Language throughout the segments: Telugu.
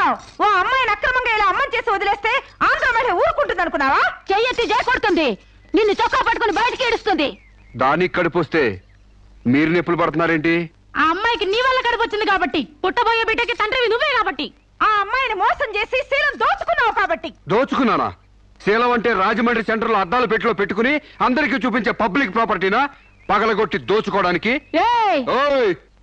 చేస్తున్నావు? ఓ అమ్మాయిని అక్రమంగా ఇలా అమ్మని చేసి వదిలేస్తే ఆంధ్ర మహిళ ఊరుకుంటుంది అనుకున్నావా? చెయ్యెత్తి చేకొడుతుంది, నిన్ను చొక్కా పట్టుకుని బయటికి ఏడుస్తుంది. దానికి కడుపు వస్తే మీరు నొప్పులు పడుతున్నారేంటి? ఆ అమ్మాయికి నీ వల్ల కడుపు వచ్చింది కాబట్టి, పుట్టబోయే బిడ్డకి తండ్రివి నువ్వే కాబట్టి, ఆ అమ్మాయిని మోసం చేసి శీలం దోచుకున్నావు కాబట్టి. దోచుకున్నానా? శీలం అంటే రాజమండ్రి సెంటర్ లో అద్దాల పెట్టిలో పెట్టుకుని అందరికీ చూపించే పబ్లిక్ ప్రాపర్టీనా పగలగొట్టి దోచుకోవడానికి?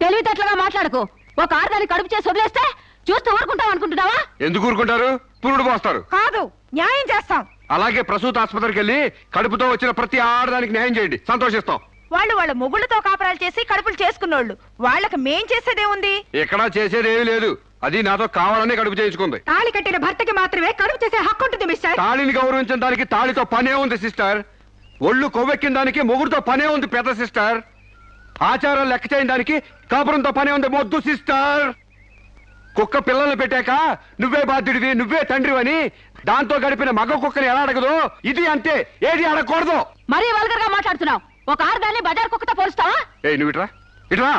తెలివితేటలుగా మాట్లాడకు. ఒక ఆడదాన్ని కడుపు చేసి వదిలేస్తే చూస్తూ ఊరుకుంటాం అనుకుంటున్నావా? ఎందుకు ఊరుకుంటారు? పురుడు పోస్తారు. కాదు, న్యాయం చేస్తాం. అలాగే ప్రసూత ఆసుపత్రికి వెళ్ళి కడుపుతో వచ్చిన ప్రతి ఆడదానికి న్యాయం చేయండి, సంతోషిస్తాం. వాళ్ళు వాళ్ళ మొగుళ్ళతో కాపురాలు చేసి కడుపులు చేసుకున్నోళ్ళు, వాళ్ళకి మేం చేసేదే ఉంది? ఎక్కడా చేసేదేమీ లేదు. అది నాతో కావాలని కడుపు చేయించుకుంది. తాళి కట్టిన భర్తకి మాత్రమే కడుపు చేసే హక్కు ఉంటుంది మిస్టర్. తాళిని గౌరవించడానికి తాళితో పనే ఉంది సిస్టర్. ఒళ్ళు కొవ్వెక్కిన దానికి మొగుడుతో పనే ఉంది పెద్ద సిస్టర్. ఆచారం లెక్క చేయని దానికి కాపురంతో పనే ఉంది మొద్దు సిస్టర్. కుక్క పిల్లల్ని పెట్టాక నువ్వే బాధ్యుడివి, నువ్వే తండ్రివని దాంతో గడిపిన మగ కుక్కని ఎలా అడగదు, ఇది అంతే, ఏది అడగకూడదు. మరీ వల్గర్ గా మాట్లాడుతున్నావు. ఒక ఆడదాన్ని బజార్ కుక్కతో పోలుస్తావా? నువ్వు ఇట్రా ఇట్రా.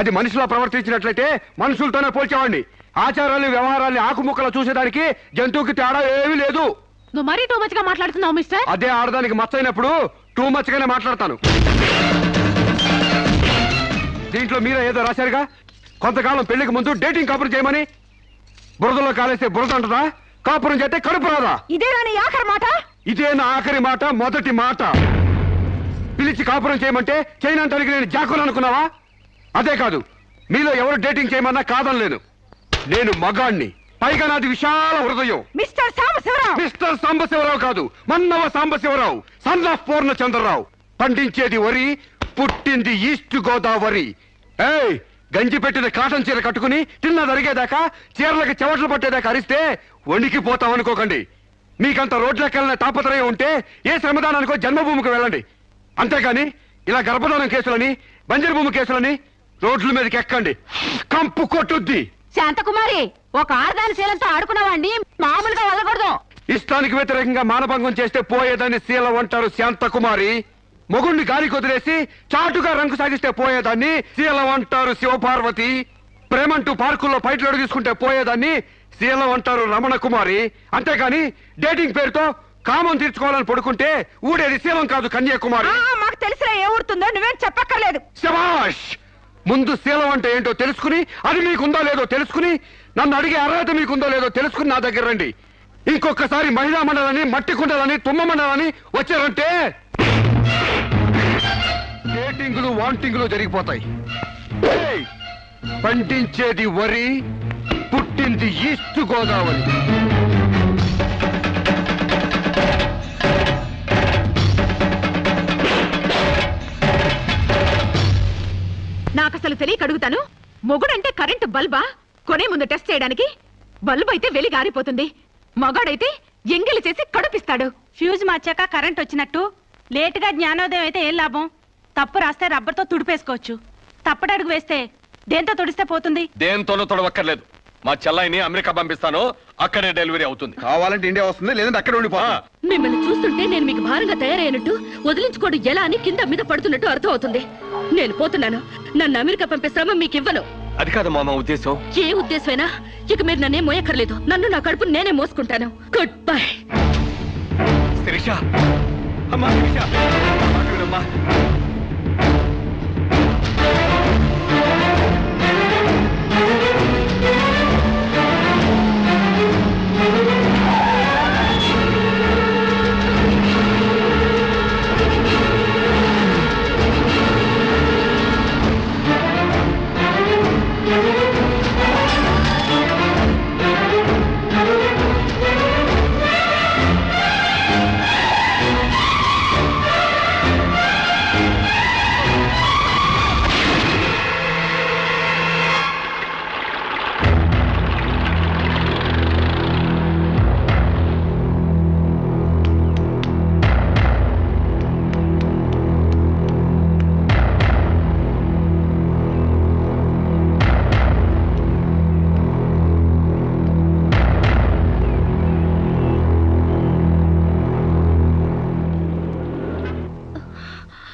అది మనిషిలో ప్రవర్తించినట్లయితే మనుషులతోనే పోల్చేవాడిని. ఆచారాలు వ్యవహారాల్ని ఆకుముక్కలు చూసేదానికి జంతువుకి తేడా ఏమీ లేదు. నువ్వు మరీ టూ మచ్ గా మాట్లాడుతున్నావు మిస్టర్. అదే ఆడదానికి మచ్చైనప్పుడు టూ మచ్ గానే మాట్లాడతాను. దీంట్లో మీరే ఏదో రాశారుగా, కొంతకాలం పెళ్లికి ముందు డేటింగ్ కాపురం చేయమని. బురదలో కాలేస్తే బురద అంటదా? కాపురం చేస్తే కడుపు రాదా? ఇదేనా నీ ఆఖరి మాట? ఇదే నా ఆఖరి మాట, మొదటి మాట. పిలిచి కాపురం చేయమంటే చేయనంటానికి నేను జాకులు అనుకున్నావా? అదే కాదు, మీలో ఎవరు డేటింగ్ చేయమన్నా కాదనలేను. నేను మగాణ్ణి, పైగా నాది విశాల హృదయం. మిస్టర్ సాంబశివరావు. మిస్టర్ సాంబశివరావు కాదు, మన్నవ సాంబశివరావు, సన్ ఆఫ్ పూర్ణచంద్రరావు. పండించేది వరి, పుట్టింది ఈస్ట్ గోదావరి. గంజి పెట్టిన కాటన్ చీర కట్టుకుని తిన్నది అరిగేదాకా, చీరలకి చెవట్లు పట్టేదాకా అరిస్తే వణికిపోతాం అనుకోకండి. మీకంత రోడ్లెక్కాలనే తాపత్రయం ఉంటే ఏ శ్రమదానానికో జన్మభూమికి వెళ్ళండి. అంతేగాని ఇలా గర్భధానం కేసులని, బంజరు భూమి కేసులని రోడ్ల మీదకి ఎక్కండి, కంపు కొట్టుద్ది. శాంతకుమారి, ఒక ఆడదాని శీలంతో ఆడుకున్నావాడిని మామూలుగా వెళ్ళకూడదు. ఇష్టానికి వ్యతిరేకంగా మానభంగం చేస్తే పోయేదాన్ని శీలం అంటారు శాంతకుమారి. మొగుణ్ణి గాలికి వదిలేసి చాటుగా రంగు సాగిస్తే పోయేదాన్ని శీలం అంటారు శివపార్వతి. ప్రేమంటూ పార్కుల్లో పైట్లోడు తీసుకుంటే పోయేదాన్ని శీలం అంటారు రమణ కుమారి. అంతేగాని డేటింగ్ పేరుతో కామం తీర్చుకోవాలని పడుకుంటే ఊడేది శీలం కాదు కన్యాకుమారి. మాకు తెలిసినా ఏ ఊరుతుందో నువ్వేం చెప్పక్కర్లేదు. శభాష్! ముందు శీలం అంటే ఏంటో తెలుసుకుని, అది మీకుందో లేదో తెలుసుకుని, నన్ను అడిగే అర్హత మీకుందో లేదో తెలుసుకుని నా దగ్గర రండి. ఇంకొకసారి మహిళా మండలని, మట్టి కుండలని, తుమ్మ మండలని వచ్చారంటే డేటింగులు వాంటింగులు జరిగిపోతాయి. పండించేది వరి, పుట్టింది ఈస్ట్ గోదావరి. నాకు అసలు తెలియక అడుగుతాను, మొగుడంటే కరెంటు బల్బా? కొనే ముందు టెస్ట్ చేయడానికి. బల్బు అయితే వెలి గారిపోతుంది, మగాడైతే ఎంగిలి చేసి కడుపిస్తాడు. ఫ్యూజ్ మార్చాక కరెంట్ వచ్చినట్టు లేటుగా జ్ఞానోదయం అయితే ఏం లాభం? తప్పు రాస్తే రబ్బర్తో తుడిపేసుకోవచ్చు, తప్పటడుగు వేస్తే దేంతో తుడిస్తే పోతుంది? దేంతోనూ తొడవక్కర్లేదు. మా చెల్లాయిని అమెరికా పంపిస్తాను, అక్కడే డెలివరీ అవుతుంది. కావాలంటే ఇండియా వస్తుంది, లేదంటే అక్కడ ఉండిపో. మిమ్మల్ని చూస్తుంటే నేను మీకు భారంగా తయారైనట్టు, వదిలించుకోవడం ఎలా అని కింద మీద పడుతున్నట్టు అర్థం అవుతుంది. నేను పోతున్నాను. నన్ను అమెరికా పంపే శ్రమ మీకు ఇవ్వను. అది కాదు మామ ఉద్దేశం. ఏ ఉద్దేశమైనా ఇక మీరు నన్నే మోయక్కర్లేదు. నన్ను నా కడుపు నేనే మోసుకుంటాను. Good bye. శిరీష, అమ్మా శిరీష, అమ్మా.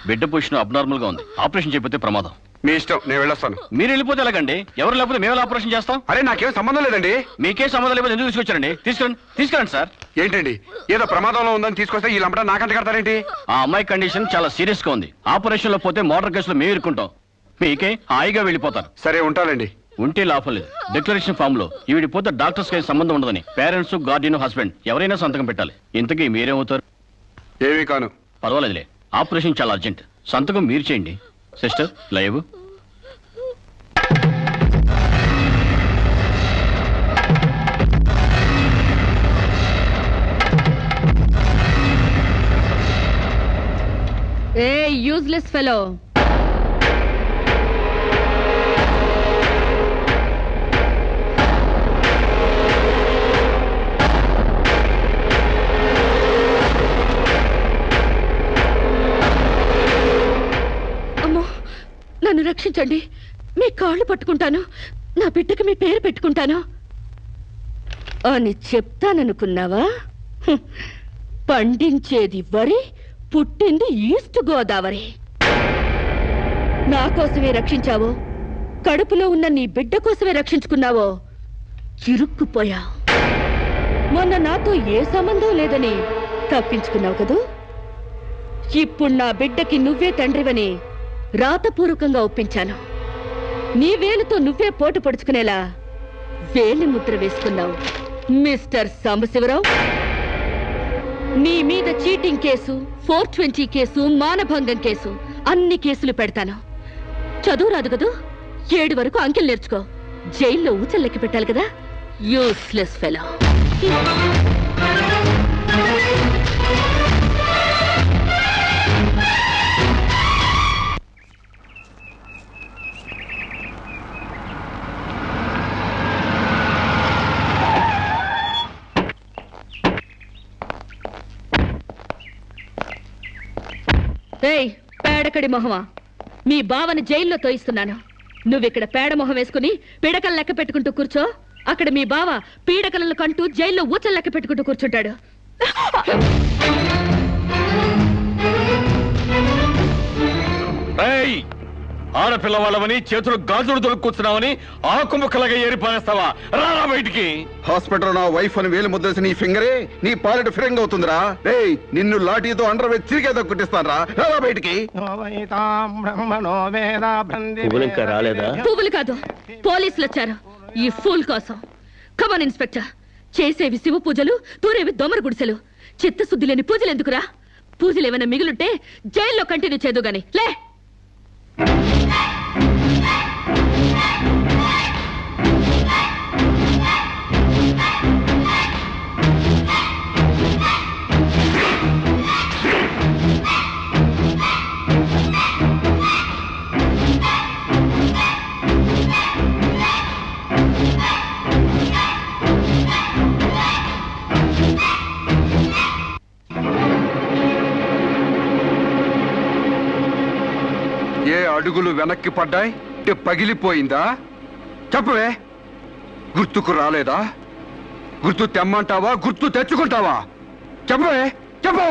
బిడ్డ పొజిషన్ అబ్నార్మల్ గా ఉంది. ఆపరేషన్ చేయకపోతే ప్రమాదం. మీ ఇష్టం, నేను వెళ్ళొస్తాను. మీరు వెళ్ళిపోతే ఎలాగండి? ఎవరు లేకపోతే మేము ఆపరేషన్ చేస్తాం. అరే నాకేం సంబంధం లేదండి. మీకే సంబంధం లేకపోతే ఎందుకు తీసుకొచ్చారండి? తీసుకురండి సార్. ఏంటండి ఏదో ప్రమాదంలో ఉందని తీసుకొస్తే ఈ లంపట నాకంట కడతారేంటి? ఆ అమ్మాయి కండిషన్ చాలా సీరియస్ గా ఉంది. ఆపరేషన్ లో పోతే మోటార్ కేసులో మేము ఇరుక్కుంటాం. మీకే హాయిగా వెళ్ళిపోతారు. సరే ఉంటానండి. ఉంటే లాభం లేదు. డిక్లరేషన్ ఫామ్ లో ఈవిడి పోతే డాక్టర్స్ కి సంబంధం ఉండదని పేరెంట్స్, గార్డియన్, హస్బెండ్ ఎవరైనా సంతకం పెట్టాలి. ఇంతకీ మీరేమవుతారు? ఏమీ కాను. పర్వాలేదులే, ఆపరేషన్ చాలా అర్జెంట్. సంతకం మీరు చేయండి. Sister live. ఏ యూజ్లెస్ ఫెలో, నన్ను రక్షించండి. మీ కాళ్ళు పట్టుకుంటాను, నా బిడ్డకి మీ పేరు పెట్టుకుంటాను అని చెప్తాననుకున్నావా? పండించేది వరి, పుట్టింది ఈస్ట్ గోదావరి. నా కోసమే రక్షించావో, కడుపులో ఉన్న నీ బిడ్డ కోసమే రక్షించుకున్నావో చిరుక్కుపోయావు. మొన్న నాతో ఏ సంబంధం లేదని తప్పించుకున్నావు కదూ. ఇప్పుడు నా బిడ్డకి నువ్వే తండ్రివని రాతపూర్వకంగా ఒప్పించాను. నీ వేలుతో నువ్వే పోటు పొడుచుకునేలా వేలి ముద్ర వేసుకున్నావు మిస్టర్ సాంబశివరావు. నీ మీద చీటింగ్ కేసు, 420 కేసు, మానభంగం కేసు, అన్ని కేసులు పెడతాను. చదువు రాదు కదూ, 7 వరకు అంకెలు నేర్చుకో. జైల్లో ఊచలు లెక్క పెట్టాలి కదా. Useless fellow. ఏయ్ పేడకడి మొహమా, మీ బావని జైల్లో తోయిస్తున్నాను. నువ్విక్కడ పేడ మొహం వేసుకుని పీడకలు లెక్క పెట్టుకుంటూ కూర్చో. అక్కడ మీ బావ పీడకలను కంటూ జైల్లో ఊచలు లెక్క పెట్టుకుంటూ కూర్చుంటాడు. ఆడపిల్ల వాళ్ళవని చేతులు గాజులు దొరుకుతున్నావని ఆకు ముక్కలుగా ఏరిపారేస్తావా? రారా బయటికి. హాస్పిటల్ నా వైఫ్ అని వేలు ముద్దేసి నీ ఫింగరే నీ పాలిట ఫిరంగ్ అవుతుందిరా. ఏయ్ నిన్ను లాఠీతో అండర్ వేసి చిరిగేదో కుట్టిస్తాను రా. రారా బయటికి. రాలేదా? పువ్వులు కాదు, పోలీసులు వచ్చారు ఈ ఫూల్ కోసం. Come on inspector. చేసేవి శివ పూజలు, తూరేవి దొమర గుడిసెలు. చిత్తశుద్ధి లేని పూజలు ఎందుకురా? పూజలు ఏమైనా మిగులుంటే జైల్లో కంటిన్యూ చేదు గాని లే. అడుగులు వెనక్కి పడ్డాయి, పగిలిపోయిందా? చెప్పవే. గుర్తుకు రాలేదా? గుర్తు తెమ్మంటావా, గుర్తు తెచ్చుకుంటావా? చెప్పవే, చెప్పు.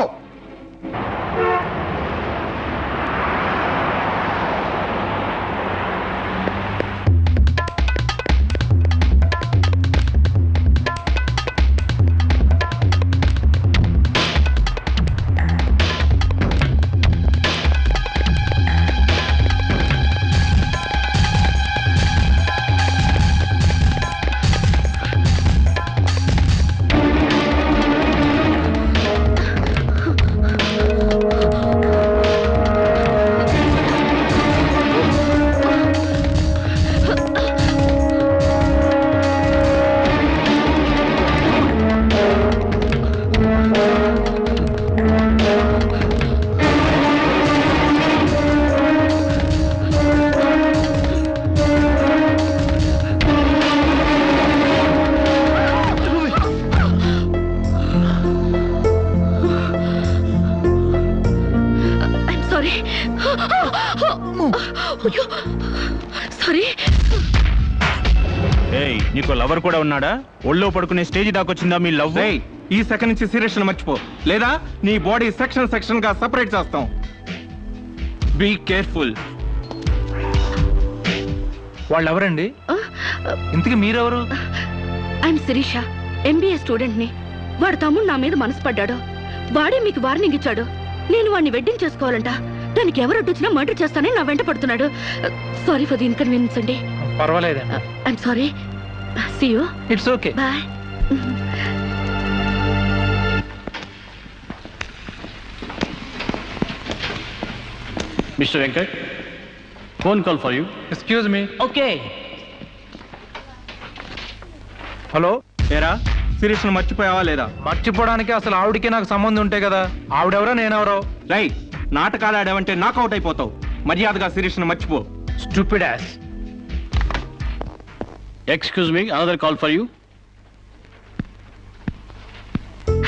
నీకు లవర్ కూడా ఉన్నాడా? ఒళ్ళో పడుకునే స్టేజ్ దాకొచ్చిందా మీ లవ్? ఈ సెకండ్ నుంచి సీరియస్ మర్చిపో, లేదా నీ బాడీ సెక్షన్ గా సెపరేట్ చేస్తాం. Be careful. వాళ్ళు ఎవరండి? ఇంతకీ మీరెవరు? ఐఎమ్ శిరీష, ఎంబీఏ స్టూడెంట్ ని. వాడు తమ్ముడు నా మీద మనసు పడ్డాడు. వాడే మీకు వార్నింగ్ ఇచ్చాడు. నేను వాడిని వెడ్డింగ్ చేసుకోవాలంట. దానికి ఎవరు అడ్డొచ్చినా మర్డర్ చేస్తానని నా వెంట పడుతున్నాడు. సారీ ఫర్ ది ఇన్కన్వీనియన్స్ అండి. పర్వాలేదండి. I'm sorry. See you. It's okay. Bye. Mister Venkat, phone call for you. Excuse me. Okay. Hello, ఏరా శిరీష్ను మర్చిపోయావా లేదా? మర్చిపోవడానికి అసలు ఆవిడకి నాకు సంబంధం ఉంటే కదా. ఆవిడెవరో నేనెవరో. రైట్, నాటకాలు ఆడావంటే నాకౌట్ అయిపోతావు. మర్యాదగా శిరీష్ను మర్చిపో. Stupid ass. Excuse me, another call for you.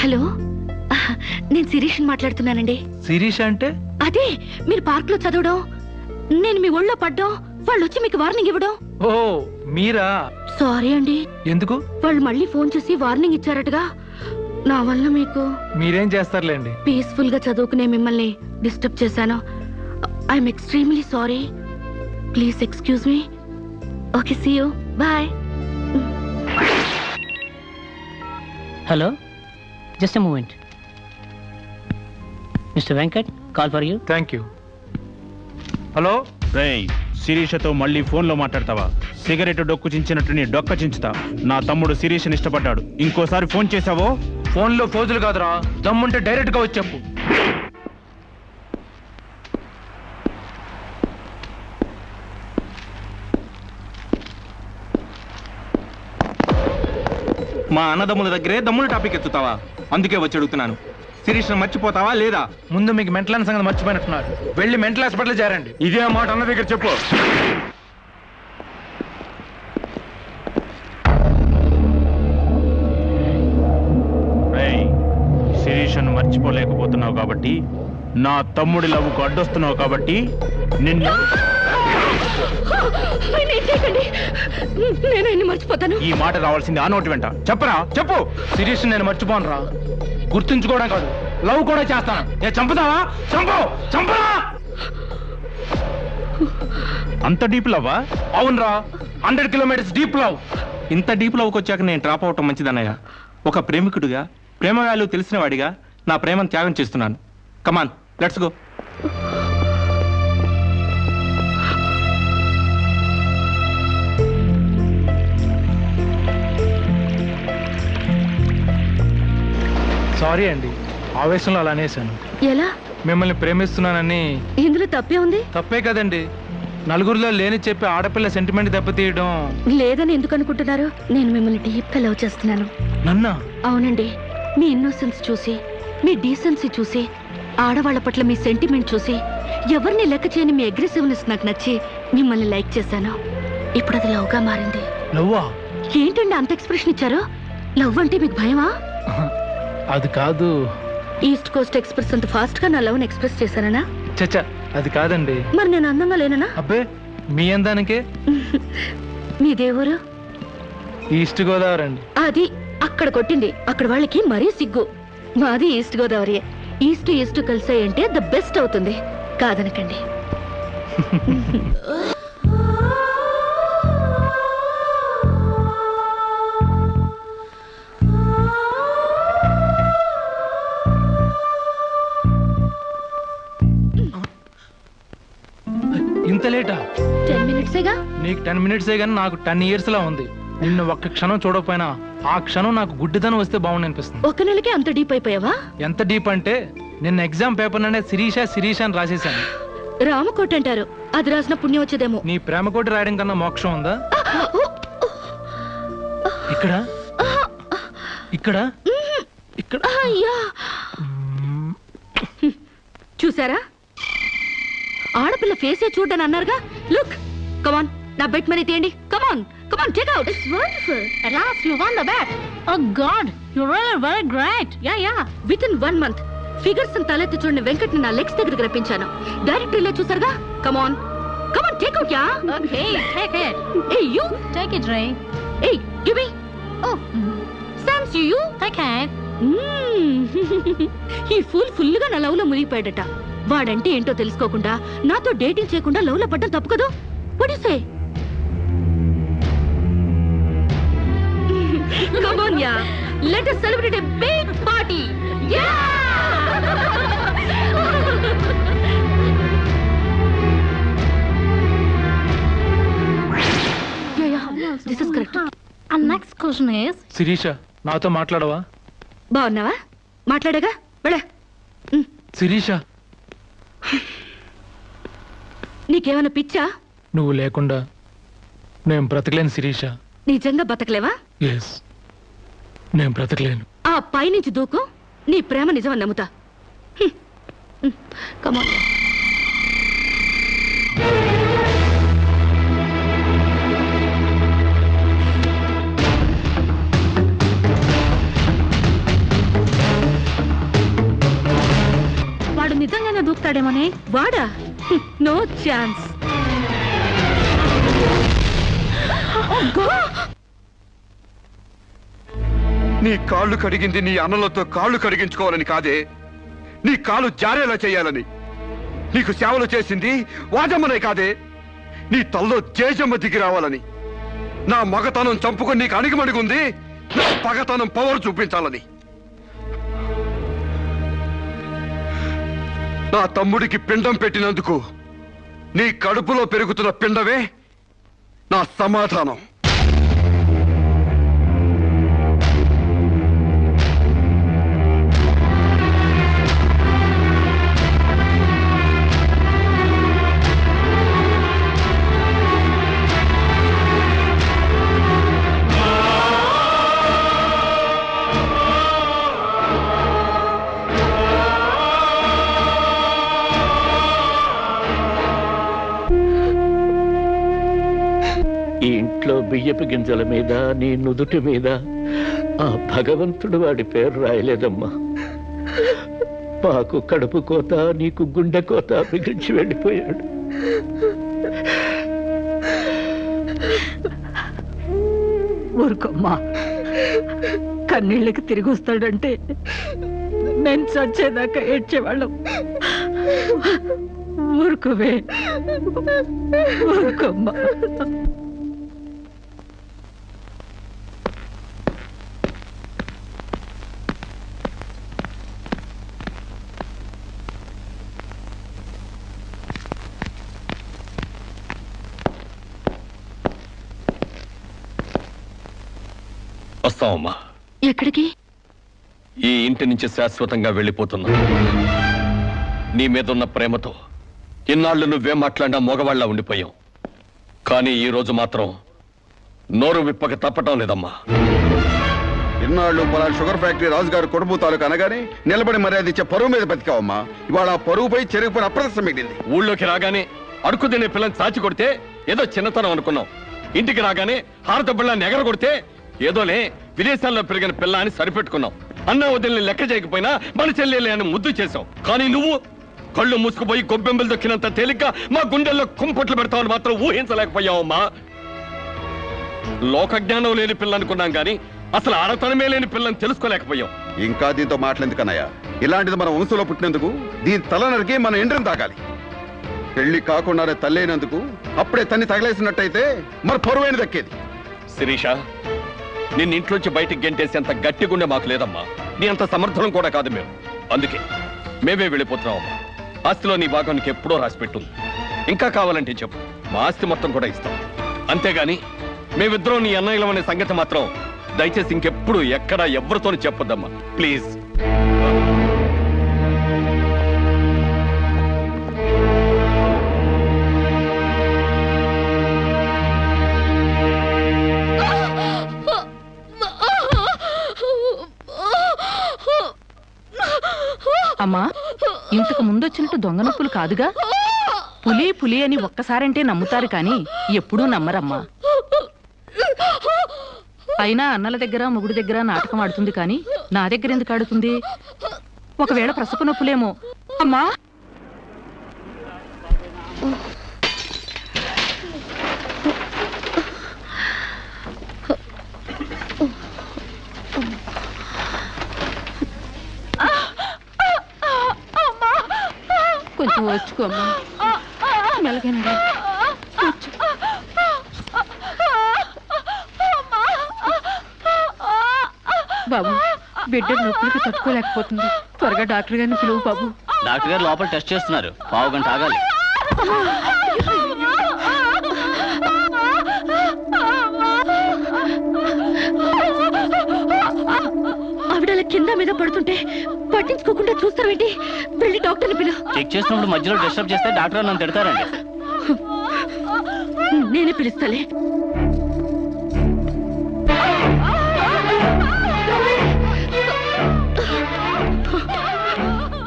Hello, నేను శిరీష్ మాట్లాడుతున్నానండి. శిరీష్ అంటే? అదే మీరు పార్క్ లో చదవడం, నేను మీ ఒళ్ళో పడ్డం, వాళ్ళు వచ్చి మీకు వార్నింగ్ ఇవ్వడం. ఓ మీరా? సారీ అండి. ఎందుకు? వాళ్ళు మళ్ళీ ఫోన్ చేసి వార్నింగ్ ఇచ్చారటగా. నా వల్ల మీకు. మీరేం చేస్తారులేండి. పీస్ఫుల్ గా చదువుకునే మిమ్మల్ని డిస్టర్బ్ చేశాను. I'm extremely sorry. Please excuse me. Okay, see you. Bye. Hello, just a moment. Mister Venkat, call for you. Thank you. Hello. రేయ్, శిరీషతో మళ్ళీ ఫోన్లో మాట్లాడతావా? సిగరెట్ డొక్కు చించినట్టు నీ డొక్క చించుతా. నా తమ్ముడు శిరీష్ని ఇష్టపడ్డాడు. ఇంకోసారి ఫోన్ చేసావో? ఫోన్లో ఫోజులు కాదురా, దమ్ముంటే డైరెక్ట్ గా వచ్చి చెప్పు. మా అన్నదమ్ముల దగ్గరే దమ్ముల టాపిక్ ఎత్తుతావా? అందుకే వచ్చి అడుగుతున్నాను, శిరీష్ను మర్చిపోతావా లేదా? ముందు మీకు మెంటల్ సంగతి మర్చిపోయినట్టున్నారు. వెళ్ళి మెంటల్ హాస్పిటల్ చేరండి. ఇదే మాట అన్న దగ్గర చెప్పు. రేయ్, శిరీషను మర్చిపోలేకపోతున్నావు కాబట్టి, నా తమ్ముడి లవ్వుకు అడ్డొస్తున్నావు కాబట్టి నిన్ను. నేను మర్చిపోతాను. ఈ మాట రావాల్సింది ఆ నోటి వెంట. చెప్పరా, చెప్పు. శిరీష్ నేను మర్చిపోను రా. గుర్తుంచుకోవడం కాదు, లవ్ కూడా చేస్తాను. ఏ చంపుతావా? చంపు, చంపరా. అంత డీప్ లవ్వా? అవునరా, 100 కిలోమీటర్స్ డీప్ లవ్. ఇంత డీప్ లవ్కి వచ్చాక నేను డ్రాప్ అవటం మంచిదన్నయ్య. ఒక ప్రేమికుడిగా, ప్రేమ వాల్యూ తెలిసిన వాడిగా నా ప్రేమను త్యాగం చేస్తున్నాను. కమాన్, లెట్స్ గో. సారీ అండి, ఆవేశంలో అలా అనేసాను. ఎలా? మిమ్మల్ని ప్రేమిస్తున్నానని. ఇందులో తప్పే ఉంది? తప్పే కదండి. నలుగురిలో లేని చెప్పి ఆడపిల్ల సెంటిమెంట్ దెబ్బతీయడం. లేదని ఎందుకు అనుకుంటున్నారు? నేను మిమ్మల్ని డీప్ గా లవ్ చేస్తున్నాను. నన్నా? అవునండి. మీ ఇన్నోసెన్స్ చూసి, మీ డీసెన్సీ చూసి, ఆడవాళ్ల పట్ల మీ సెంటిమెంట్ చూసి, ఎవరిని లెక్క చేయని మీ అగ్రెసివ్నెస్ నాకు నచ్చి మిమ్మల్ని లైక్ చేశాను. ఇప్పుడు అది లవ్ గా మారింది. లవ్వా? ఏంటండి అంత ఎక్స్ప్రెషన్ ఇచ్చారు? లవ్ అంటే మీకు భయమా? అది కాదు. ఈస్ట్ కోస్ట్ ఎక్స్ప్రెస్ అంత ఫాస్ట్ గా నా లవ్ ఎక్స్ప్రెస్ చేశానా? చచ్చా, అది కాదండి. మరి నేను అందంగా లేనా? అబ్బే, మీ అందానికే. మీ దేవురు? ఈస్ట్ గోదావరి అండి. అది అక్కడ కొట్టింది. అక్కడ వాళ్ళకి మరీ సిగ్గు. మాది ఈస్ట్ గోదావరి. ఈస్ట్ ఈస్ట్ కలిసాయంటే ద బెస్ట్ అవుతుంది. కాదనకండి. ఇంత లేటా? 10 మినిట్సేగా. నీకు 10 మినిట్సే కానీ నాకు 10 ఇయర్స్ లా ఉంది. నిన్ను ఒక్క క్షణం చూడకపోయినా ఆ క్షణం నాకు గుడ్డిదనం వస్తే బాగుంది అనిపిస్తుంది. ఒక నెలకే అంత డీప్ అయిపోయావా? ఎంత డీప్ అంటే నిన్న ఎగ్జామ్ పేపర్ ననే శిరీష శిరీష అని రాసేసాను. రామకోట అంటారు. అది రాసిన పుణ్యం వచ్చేదేమో. నీ ప్రేమ కోటి రాయడం కన్నా మోక్షం ఉందా? ఇక్కడ ఇక్కడ ఇక్కడ. అయ్యా, చూసారా? ఆడపిల్ల ఫేసే చూడని అన్నారుగా. లుక్, కమాన్, నా బెట్ మనీ తీయండి. Come on, come on, take out. It's wonderful. At last you won the bet. Oh God, you're really very great. Yeah. Within 1 month, figures తలెత్తి చూడని వెంకట్ ని నా లెగ్స్ దగ్గరికి రప్పించాను. డైరెక్ట్ ఇలా చూసారుగా. Come on, come on, take out. Yeah. Okay, take it. Hey, you. Take it, Ray. Hey, give me. Oh, Sans you. Take it. ఈ ఫుల్ గా నా లవ్ లో మునిగిపోయాడట. వాడంటే ఏంటో తెలుసుకోకుండా నాతో డేటింగ్ చేయకుండా లవ్ లో పడ్డం తప్పు కదా? What do you say? Come on, yeah. Let us celebrate a big party. Yeah! This is correct. And next question is, Sirisha నాతో మాట్లాడవా? బాగున్నావా? మాట్లాడగా వెళ్ళ. శిరీష నీకేమైనా పిచ్చా? నువ్వు లేకుండా నేను బ్రతకలేను శిరీష. నిజంగా బతకలేవా? ఎస్, నేను బ్రతకలేను. ఆ పైనుంచి దూకు, నీ ప్రేమ నిజమని నమ్ముతా. కమాన్. వాడు నిజంగానే దూకుతాడేమోనే. వాడా? No chance. నీ కాళ్ళు కడిగింది నీ అన్నలతో కాళ్ళు కడిగించుకోవాలని కాదే, నీ కాలు జారేలా చేయాలని. నీకు సేవలు చేసింది వాజమ్మనే కాదే, నీ తల్లో జేజమ్మ దిగి రావాలని. నా మగతనం చంపుకొని నీకు అణిగిమణిగుంది నా పగతనం పవర్ చూపించాలని. నా తమ్ముడికి పిండం పెట్టినందుకు నీ కడుపులో పెరుగుతున్న పిండమే నా సమాధానం. ఈ ఇంట్లో బియ్యపు గింజల మీద నీ నుదుటి మీద ఆ భగవంతుడు వాడి పేరు రాయలేదమ్మా. మాకు కడుపు కోత, నీకు గుండె కోత మిగిల్చి వెళ్ళిపోయాడు. ఊరుకోమ్మా, కన్నీళ్ళకి తిరిగి వస్తాడంటే నేను చచ్చేదాకా ఏడ్చేవాళ్ళం. ఊరుకోవే, ఊరుకోమ్మా. వస్తామమ్మా. ఎక్కడికి? ఈ ఇంటి నుంచి శాశ్వతంగా వెళ్ళిపోతున్నా. నీ మీదున్న ప్రేమతో ఇన్నాళ్ళు నువ్వేం మాట్లాడినా మగవాళ్ళ ఉండిపోయాం. కానీ ఈ రోజు మాత్రం నోరు విప్పక తప్పటం లేదమ్మా. ఇన్నాళ్ళు పలా షుగర్ ఫ్యాక్టరీ రాజుగారు కొడుపు తాలూకు అనగానే నిలబడి మర్యాద ఇచ్చే పరువు మీద బతికావమ్మా. ఇవాళ ఆ పరువుపై చెరుగుపై అప్రదర్శన మిగిలింది. ఊళ్ళోకి రాగానే అడుగు తినే పిల్లని చాచి కొడితే ఏదో చిన్నతనం అనుకున్నాం. ఇంటికి రాగానే హారత బిళ్ళని ఎగర కొడితే ఏదోలే విదేశాల్లో పెరిగిన పిల్ల అని సరిపెట్టుకున్నాం. అన్న వదిలిని లెక్క చేయకపోయినా మన చెల్లెలే అని ముద్దు చేశావు. కానీ నువ్వు కళ్ళు మూసుకుపోయి గొబ్బెంబలు దొక్కినంత తేలిగ్గా మా గుండెల్లో కుంపట్లు పెడతావని మాత్రం ఊహించలేకపోయావమ్మా. లోక జ్ఞానం లేని పిల్ల అనుకున్నాం కానీ అసలు ఆడతనమే లేని పిల్లని తెలుసుకోలేకపోయాం. ఇంకా దీంతో మాట్లాడేందుకన్నయ్య, ఇలాంటిది మన వంశంలో పుట్టినందుకు దీని తల నరికి మన ఎండ్రిని తాగాలి. పెళ్లి కాకుండానే తల్లైనందుకు అప్పుడే తన్ని తగలేసినట్టయితే మరి పరువైన దక్కేది. శిరీష, నిన్ను ఇంట్లోంచి బయటికి గెంటేసేంత గట్టి గుండె మాకు లేదమ్మా. నీ అంత సమర్థనం కూడా కాదు మేము. అందుకే మేమే వెళ్ళిపోతున్నామమ్మా. ఆస్తిలో నీ భాగానికి ఎప్పుడో రాసి పెట్టుంది. ఇంకా కావాలంటే చెప్పు, మా ఆస్తి మొత్తం కూడా ఇస్తాం. అంతేగాని మేమిద్దరం నీ అన్నయ్యలం అనే సంగతి మాత్రం దయచేసి ఇంకెప్పుడు ఎక్కడ ఎవరితోని చెప్పొద్దమ్మా, ప్లీజ్. అమ్మా, ఇంతకు ముందొచ్చినట్టు దొంగ నొప్పులు కాదుగా? పులి పులి అని ఒక్కసారంటే నమ్ముతారు కానీ ఎప్పుడూ నమ్మరమ్మా. అయినా అన్నల దగ్గర మొగుడి దగ్గర నాటకం ఆడుతుంది కానీ నా దగ్గర ఎందుకు ఆడుతుంది? ఒకవేళ ప్రసవ నొప్పులేమో. అమ్మా, కొంచెం వచ్చుకోమ్మా, మెలగండి. బాబు బిడ్డ నొప్పులకు తట్టుకోలేకపోతుంది. త్వరగా డాక్టర్ గారిని పిలువు బాబు. డాక్టర్ గారు లోపల టెస్ట్ చేస్తున్నారు, పావు గంట ఆగాలి. ఆవిడ అలా కింద మీద పడుతుంటే పట్టించుకోకుండా చూస్తావేంటి? వెళ్ళి డాక్టర్ని పిలువు. చెక్ చేసినప్పుడు మధ్యలో డిస్టర్బ్ చేస్తే డాక్టర్ నన్ను తిడతారండి. నేనే పిలుస్తాలే.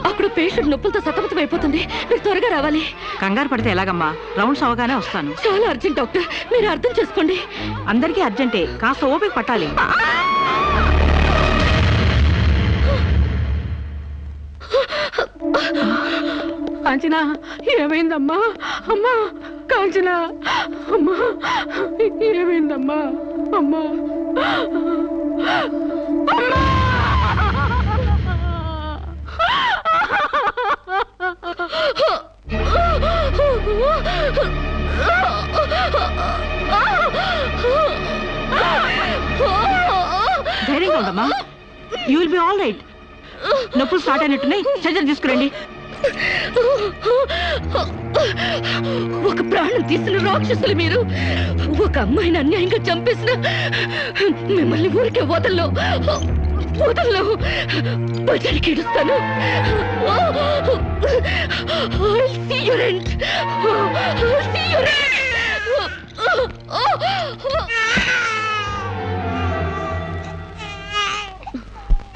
అక్కడ పేషెంట్ నొప్పులతో సతమతం అయిపోతుంది. మీరు త్వరగా రావాలి. కంగారు పడితే ఎలాగమ్మా? రౌండ్స్ అవగానే వస్తాను. చాలా అర్జెంట్ డాక్టర్, మీరు అర్థం చేసుకోండి. అందరికీ అర్జెంటే, కాస్త ఓపిక పట్టాలి. కాంచనా, ఏమైందమ్మా? అమ్మా కాంచనా, అమ్మా ఏమైందమ్మా? అమ్మా ధైర్యంగా ఉండమ్మా. You will be all right. నొప్పులు స్టార్ట్ అయినట్టున్నాయి, సర్జరీ తీసుకురండి. ఒక ప్రాణం తీసిన రాక్షసులు మీరు. ఒక అమ్మాయిని అన్యాయంగా చంపేసిన మిమ్మల్ని ఊరికే వదల్లో బజారికి ఏడుస్తాను.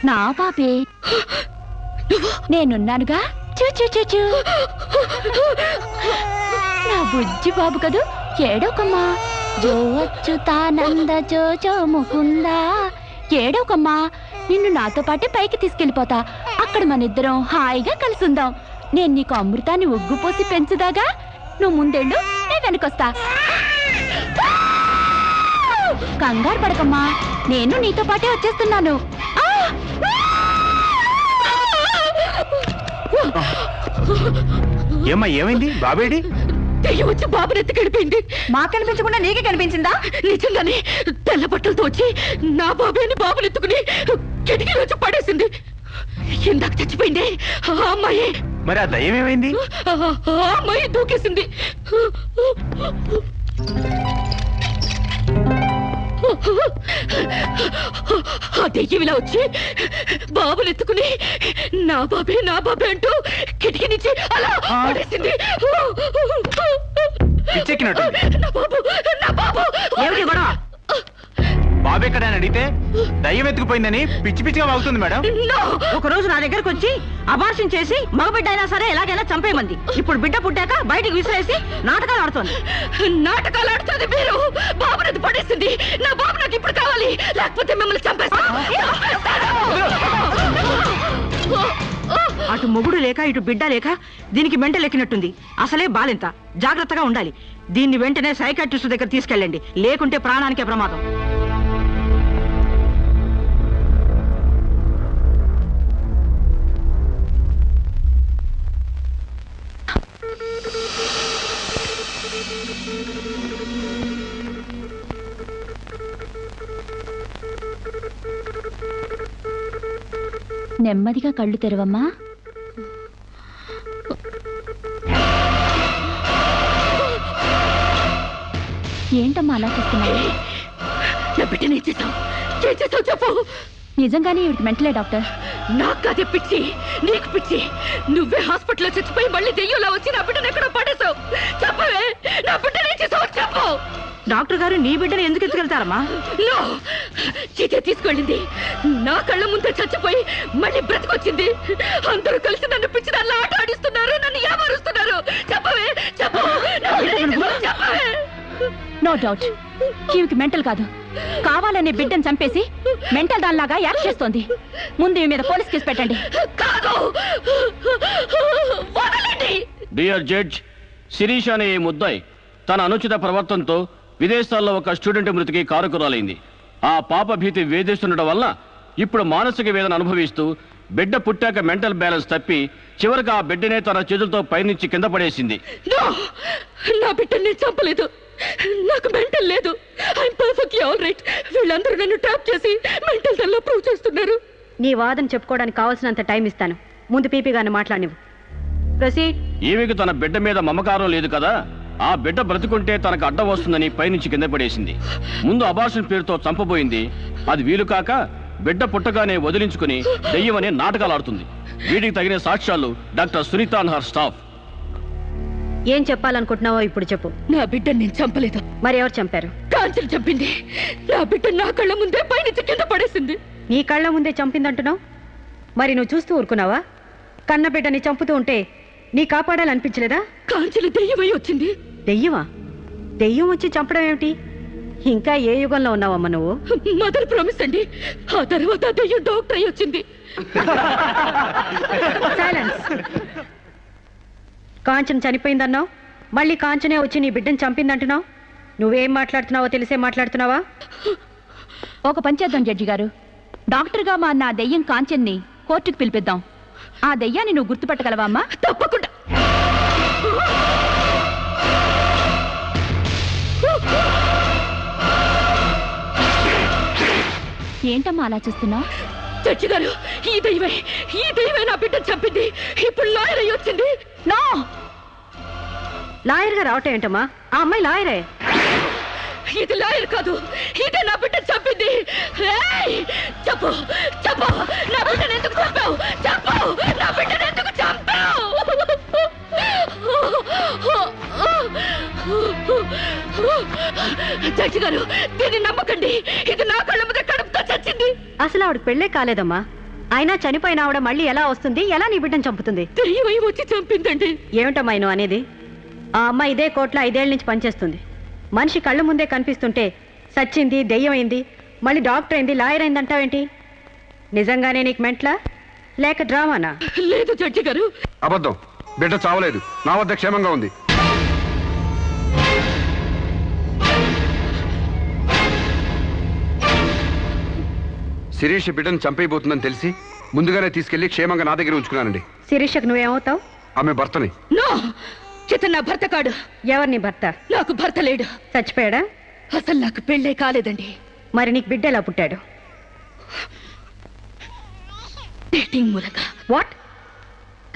నా పాపే, నేనున్నానుగా. చూ చూ చూ చూ. నా బుజ్జి బాబు కదూ, ఏడోకమ్మా. జో అచ్యుతానంద జో జో ముకుందా. ఏడోకమ్మా, నిన్ను నాతో పాటే పైకి తీసుకెళ్ళిపోతా. అక్కడ మన ఇద్దరం హాయిగా కలిసి ఉందాం. నేను నీకు అమృతాన్ని ఉగ్గుపోసి పెంచుదాగా. నువ్వు ముందెళ్ళు, నేను వెనకొస్తా. కంగారు పడకమ్మా, నేను నీతో పాటే వచ్చేస్తున్నాను. ఏమ్మా, ఏమైంది? బాబేడి? దెయ్యం వచ్చి బాబుని ఎత్తి గడిపోయింది. మాకు కనిపించకుండా నీకే కనిపించిందా? నిజంగానే తెల్ల బట్టలతో వచ్చి నా బాబేని బాబుని ఎత్తుకుని కిటికీ వచ్చి పడేసింది. ఇందాక చచ్చిపోయింది ఆ అమ్మాయి. మరి ఆ దయ్యం ఏమైంది? ఆ అమ్మాయి దూకేసింది. ఆ దెయ్యం ఇలా వచ్చి బాబుని ఎత్తుకుని నా బాబే అంటూ కిటికీ నుంచి అలా పడేసింది. పిచ్చెక్కినట్టు. నా బాబు ఏమిటి గొడవ? బాబు ఎక్కడ అని అడిగితే దయ్యం ఎత్తుకుపోయిందని పిచ్చి పిచ్చిగా వాగుతుంది మేడం. ఒక రోజు నా దగ్గరకు వచ్చి అబార్షన్ చేసి మగబిడ్డ అయినా సరే ఎలాగైనా చంపేయమంది. ఇప్పుడు బిడ్డ పుట్టాక బయటికి విసిరేసి నాటకాలు ఆడుతోంది. నాటకాలు ఆడుతుంది మీరు. బాబునది పడేసింది. నా బాబు నాకు ఇప్పుడు కావాలి, లేకపోతే మిమ్మల్ని చంపేస్తాను. అటు మొగుడు లేక ఇటు బిడ్డ లేక దీనికి మెంటల్ ఎక్కినట్టుంది. అసలే బాలింత, జాగ్రత్తగా ఉండాలి. దీన్ని వెంటనే సైకాట్రిస్ట్ దగ్గర తీసుకెళ్ళండి, లేకుంటే ప్రాణానికే ప్రమాదం. నెమ్మదిగా కళ్ళు తెరవమ్మా. ఏంటమ్మా అలా చూస్తున్నావు? నా బిడ్డని ఏం చేసావు చెప్పు. నిజంగానే ఇవిడికి మెంటలే డాక్టర్. నాకు అదే పిచ్చి, నీకు పిచ్చి. నువ్వే హాస్పిటల్లో చచ్చిపోయి మళ్ళీ దెయ్యంలా వచ్చి నా బిడ్డను ఎక్కడో పడేసావు. చెప్పవే, నా బిడ్డని ఏం చేసావు చెప్పు. డాక్టర్ గారు నీ బిడ్డను ఎందుకు ఎత్తుకెళ్తారమ్మా? చీతే తీసుకెళ్ళింది. నా కళ్ళ ముందే చచ్చిపోయి మళ్ళీ బ్రతికొచ్చింది. అందరూ కలిసి నన్ను పిచ్చి దాన్ని ఆట ఆడిస్తున్నారు, నన్ను ఏమారుస్తున్నారు. చెప్పవే చెప్పు. చెప్పవే. నో డౌట్, ఈవికి మెంటల్ కాదు, కావాలనే బిడ్డను చంపేసి మెంటల్ దానిలాగా యాక్ట్ చేస్తోంది. ముందు ఈ మీద పోలీస్ కేసు పెట్టండి. డియర్ జడ్జ్, శిరీష్ అనే ఈ ముద్దాయి తన అనుచిత ప్రవర్తనతో విదేశాల్లో ఒక స్టూడెంట్ మృతికి కారకురాలైంది. ఆ పాప భీతి వేధిస్తుండటం వల్ల ఇప్పుడు మానసిక వేదన అనుభవిస్తూ బిడ్డ పుట్టాక మెంటల్ బ్యాలెన్స్ తప్పి చివరికి ఆ బిడ్డనే తన చేతులతో పైనుంచి కింద పడేసింది. నా బిడ్డని చంపలేదు, నాకు మెంటల్ లేదు. I'm perfectly all right. వీళ్ళందరూ నన్ను ట్రాప్ చేసి మెంటల్ టెల్లో ప్రూవ్ చేస్తున్నారు. నీ వాదన చెప్పుకోవడానికి కావాల్సినంత టైం ఇస్తాను. ముందు పీపీ గారిని మాట్లాడినివ్వు. ప్రొసీడ్. ఈమెకు తన బిడ్డ మీద మమకారం లేదు కదా, ఆ బిడ్డ బ్రతుకుంటే తనకు అడ్డం వస్తుందని పైనుంచి కింద పడేసింది. ముందు అబార్షన్ పేరుతో చంపబోయింది. అది వీలు కాక బిడ్డ పుట్టగానే వదిలించుకుని దెయ్యమనే నాటకాలు ఆడుతుంది. వీటికి తగిన సాక్ష్యాలు doctor Sunitha and her staff. ఏం చెప్పాలనుకుంటున్నావో ఇప్పుడు చెప్పు. నా బిడ్డని నేను చంపలేదు. మరి ఎవరు చంపారు? కాంచెలు చంపింది. నా బిడ్డ నా కళ్ళ ముందే పైనుంచి కింద పడేసింది. నీ కళ్ళ ముందే చంపిందంటున్నావు, మరి నువ్వు చూస్తూ ఊరుకున్నావా? కన్న బిడ్డని చంపుతూ ఉంటే నీ కాపాడాలనిపించలేదా? కాంచెలు దెయ్యమై వచ్చింది. దెయ్యమా? దెయ్యం వచ్చి చంపడం ఏమిటి? ఇంకా ఏ యుగంలో ఉన్నావమ్మా నువ్వు? మదర్ ప్రామిస్ అండి. ఆ తర్వాత దెయ్యం డాక్టర్ అయి వచ్చింది. సైలెన్స్. కాంచన చనిపోయిందన్నావు, మళ్ళీ కాంచనే వచ్చి నీ బిడ్డను చంపిందంటున్నావు. నువ్వేం మాట్లాడుతున్నావో తెలిసే మాట్లాడుతున్నావా? ఒక పని చేద్దాం జడ్జి గారు, డాక్టర్గా మా నా దెయ్యం కాంచెన్ని కోర్టుకు పిలిపిద్దాం. ఆ దెయ్యాన్ని నువ్వు గుర్తుపట్టగలవా అమ్మా? తప్పకుండా. ఏంటమ్మా అలా చూస్తున్నావు? జడ్జి గారు, ఈ దైవే నా బిడ్డను చంపింది. ఇప్పుడు లాయర్ అయి వచ్చింది. నో, లాయర్గా రావటం ఏంటమ్మా? ఆ అమ్మాయి లాయరే. ఇది లాయర్ కాదు, ఇదే నా బిడ్డను చంపింది. ఏయ్! చెప్పు చెప్పు, నా బిడ్డను ఎందుకు చంపావు? చెప్పు, నా బిడ్డను ఎందుకు చంపావు? జడ్జి గారు, దీన్ని నమ్మకండి. ఇది నా కళ్ళ మీద కడుపుతో చచ్చింది. అసలు ఆవిడకి పెళ్ళే కాలేదమ్మా. అయినా చనిపోయిన ఆవిడ మళ్ళీ ఎలా వస్తుంది? ఎలా నీ బిడ్డను చంపుతుంది? దెయ్యమై వచ్చి చంపిందండి. ఏమిటమ్మా నువ్వు అనేది? ఆ అమ్మాయి ఇదే కోర్టులో 5 ఏళ్ల నుంచి పనిచేస్తుంది. మనిషి కళ్ళ ముందే కనిపిస్తుంటే సచ్చింది, దెయ్యమైంది, మళ్ళీ డాక్టర్ అయింది, లాయర్ అయింది అంటావేంటి? నిజంగానే నీకు మెంట్లా లేక డ్రామానా? లేదు జడ్జి గారు, అబద్ధం. బిడ్డ చావలేదు, నా వద్ద క్షేమంగా ఉంది. శిరీష్ బిడ్డను చంపైపోతుందని తెలిసి ముందుగానే తీసుకెళ్లి క్షేమంగా నా దగ్గర ఉంచుకున్నానండి. శిరీషకు నువ్వేమవుతావు? ఆమె భర్తని. నో, ఇతను నా భర్త కాడు. ఎవరు నీ భర్త? నాకు భర్త లేడు. చచ్చిపోయాడా? అసలు నాకు పెళ్ళే కాలేదండి. మరి నీకు బిడ్డ ఎలా పుట్టాడు? డేటింగ్ మూలంగా. వాట్?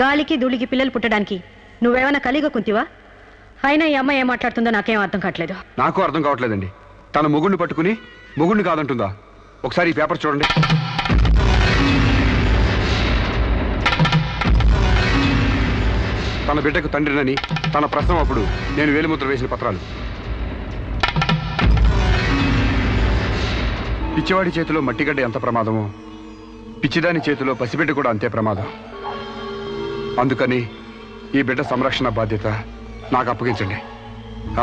గాలికి ధూళికి పిల్లలు పుట్టడానికి నువ్వేమైనా కలిగ కుంతివా? అయినా ఈ అమ్మాయి ఏం మాట్లాడుతుందో నాకేం అర్థం కావట్లేదు. నాకు అర్థం కావట్లేదండి. తన మొగుడిని పట్టుకుని మొగుడిని కాదంటుందా? ఒకసారి ఈ పేపర్ చూడండి. తన బిడ్డకు తండ్రినని తన ప్రశ్న అప్పుడు నేను వేలిముద్ర వేసిన పత్రాలు. పిచ్చివాడి చేతిలో మట్టిగడ్డ ఎంత ప్రమాదమో పిచ్చిదాని చేతిలో పసిబిడ్డ కూడా అంతే ప్రమాదం. అందుకని ఈ బిడ్డ సంరక్షణ బాధ్యత నాకు అప్పగించండి.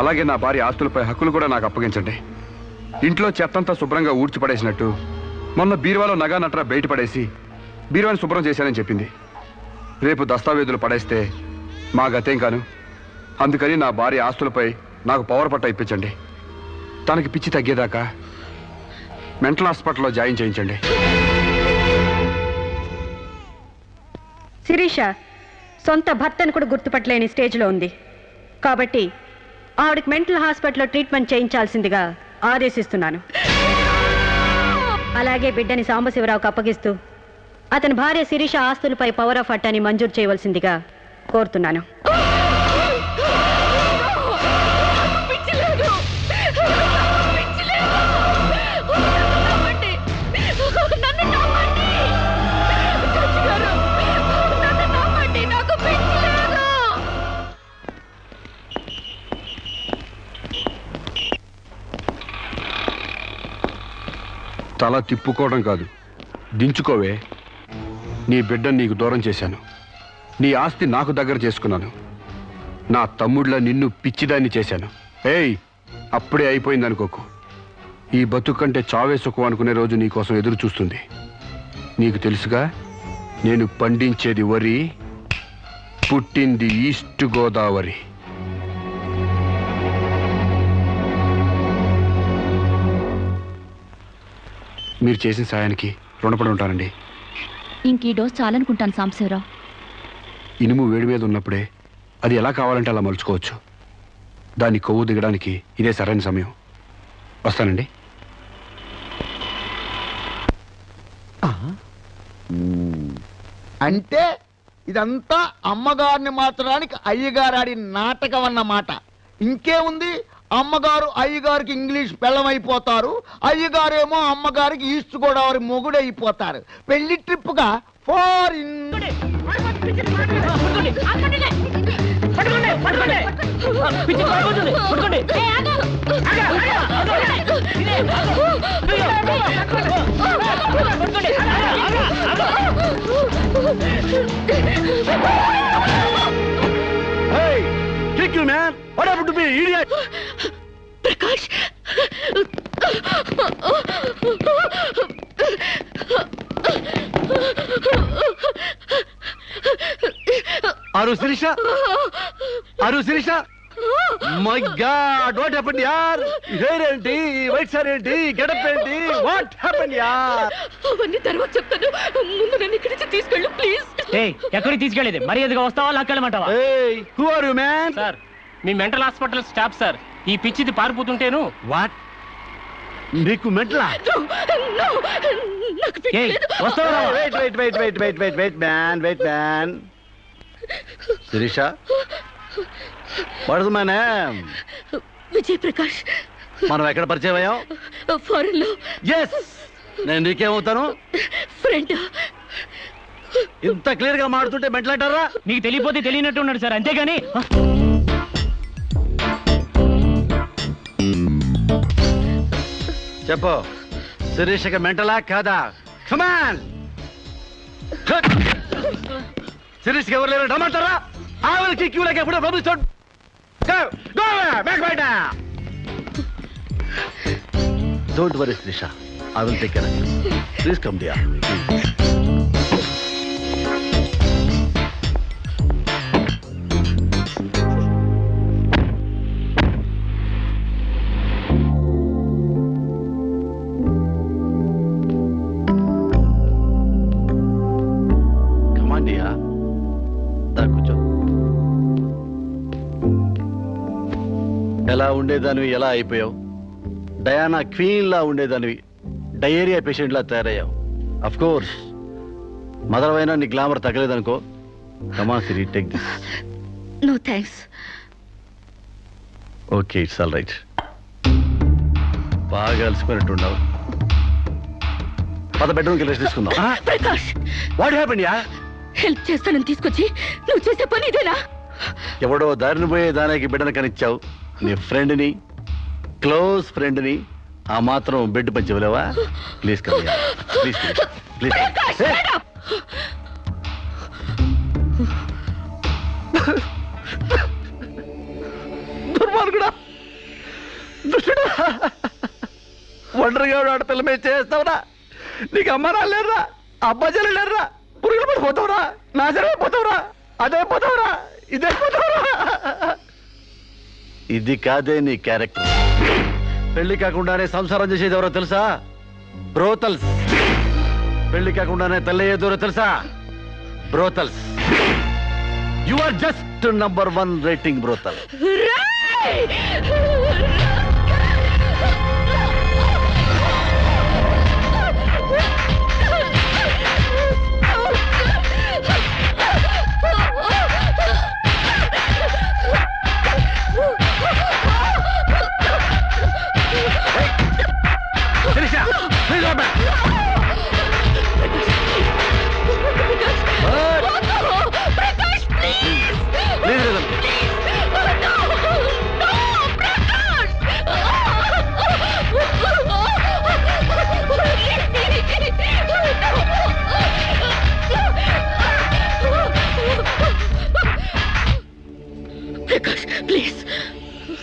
అలాగే నా భార్య ఆస్తులపై హక్కులు కూడా నాకు అప్పగించండి. ఇంట్లో చెత్తంతా శుభ్రంగా ఊడ్చిపడేసినట్టు మొన్న బీరువాలో నగా నట్రా బయట పడేసి బీరువాని శుభ్రం చేశానని చెప్పింది. రేపు దస్తావేజులు పడేస్తే మా గతేం కాను. అందుకని నా భార్య ఆస్తులపై నాకు పవర్ పట్ట ఇప్పించండి. తనకి పిచ్చి తగ్గేదాకా మెంటల్ హాస్పిటల్లో జాయిన్ చేయించండి. శిరీష సొంత భర్తను కూడా గుర్తుపట్టలేని స్టేజ్లో ఉంది. కాబట్టి ఆవిడకి మెంటల్ హాస్పిటల్లో ట్రీట్మెంట్ చేయించాల్సిందిగా ఆదేశిస్తున్నాను. అలాగే బిడ్డని సాంబశివరావుకు అప్పగిస్తూ అతని భార్య శిరీష ఆస్తులపై పవర్ ఆఫ్ అట్టాని మంజూరు చేయవలసిందిగా కోరుతున్నాను. తల తిప్పుకోవడం కాదు, దించుకోవే. నీ బిడ్డను నీకు దూరం చేశాను. నీ ఆస్తి నాకు దగ్గర చేసుకున్నాను. నా తమ్ముళ్ళ నిన్ను పిచ్చిదాన్ని చేశాను. ఏయ్, అప్పుడే అయిపోయిందనుకోకు. ఈ బతుకంటే చావే సుఖం అనుకునే రోజు నీకోసం ఎదురు చూస్తుంది. నీకు తెలుసుగా, నేను పండించేది వరి, పుట్టింది ఈస్ట్ గోదావరి. మీరు చేసిన సాయానికి రుణపడి ఉంటానండి. ఇంక ఈ డోస్ చాలనుకుంటాను సాంబశివరావు. ఇనుము వేడి మీద ఉన్నప్పుడే అది ఎలా కావాలంటే అలా మలుచుకోవచ్చు. దాని కొవ్వు దిగడానికి ఇదే సరైన సమయం. వస్తానండి. అంటే ఇదంతా అమ్మగారిని మార్చడానికి అయ్యగారు ఆడి నాటకం అన్నమాట. ఇంకేముంది, అమ్మగారు అయ్యగారికి ఇంగ్లీష్ పెళ్ళమైపోతారు, అయ్యగారేమో అమ్మగారికి ఈస్ట్ గోదావరి మొగుడైపోతారు. పెళ్లి ట్రిప్గా ఫారిన్. ప్రకాష్ అరు శిరీష, అరు Shirisha, my god, what happened యార్? హెయిర్ ఏంటి, వైట్ సార్ ఏంటి, గెటప్ ఏంటి, వాట్ హ్యాపెండ్ యార్? అవన్నీ తర్వాత చెప్తాను, ముందు నన్ను ఇక్కడి నుంచి తీసుకెళ్ళు ప్లీజ్. ఎక్కడికి తీసుకెళ్ళేది? మర్యాదగా వస్తావా లాక్కెళ్ళమంటావా? Hey, who are you, man? Sir, me mental hospital staff sir. ఈ పిచ్చిది పారిపోతుంటేను. What? నీకు మెంటలా? వస్తావా? Wait, man. Sirisha, what is my name? Vijay Prakash. మనం ఎక్కడ పరిచయం అయ్యాం? ఫారెన్ లో. Yes, నేను నీకేమవుతాను? ఫ్రెండ్. ఇంత క్లియర్ గా మాడుతుంటే మెంటల్ అంటారా? మీకు తెలియపోతే తెలియనట్టు ఉన్నాడు సార్, అంతేగాని. చెప్పు, శిరీషకి మెంటలా కాదా? కమాన్. శిరీష్కి ఎవరు లేరు రమ్మంటారా? ఆవిడకి క్యూలకి ఎప్పుడో పంపిస్తాడు. Don't worry Sirisha, I will take care of you. Please come dear. ఎలా ఉండేదానివి ఎలా అయిపోయావు? డయానా క్వీన్ లా ఉండేదానివి డయేరియా పేషెంట్ లా తయారయ్యావు. అఫ్ కోర్స్ మదర్ అయినా నీ గ్లామర్ తగ్గలేదనుకో. Come Siri, take this. No thanks. Okay, it's all right. బాగా అలసిపోయినట్టున్నావు. పద బెడ్రూమ్కి రెస్ట్ తీసుకుందాం. Prakash, what happened yeah? Help చేస్తానని తీసుకొచ్చి నువ్వు చేసే పని ఇదేనా? ఎవడో దారిని పోయే దానికి బిడ్డను కనిచ్చావు. నీ ఫ్రెండ్ని, క్లోజ్ ఫ్రెండ్ని ఆ మాత్రం బెడ్ పంచవలేవా? Please come here, please please. దుర్మార్గుడా, దుష్టుడా, ఒంటరిగా ఆడపిల్ల మీద చేస్తావురా? నీకు అమ్మ రాలేరురా, అబ్బాజలు లేరురా, పురుగులు పడిపోతావురా, నాశనమైపోతావురా, అదైపోతావురా, ఇదైపోతావురా. ఇది కాదే నీ క్యారెక్టర్. పెళ్లి కాకుండానే సంసారం చేసేది ఎవరో తెలుసా? బ్రోతల్స్. పెళ్లి కాకుండానే తల్లయ్యేదెవరో తెలుసా? Brothels. You are just number 1 rating brothel.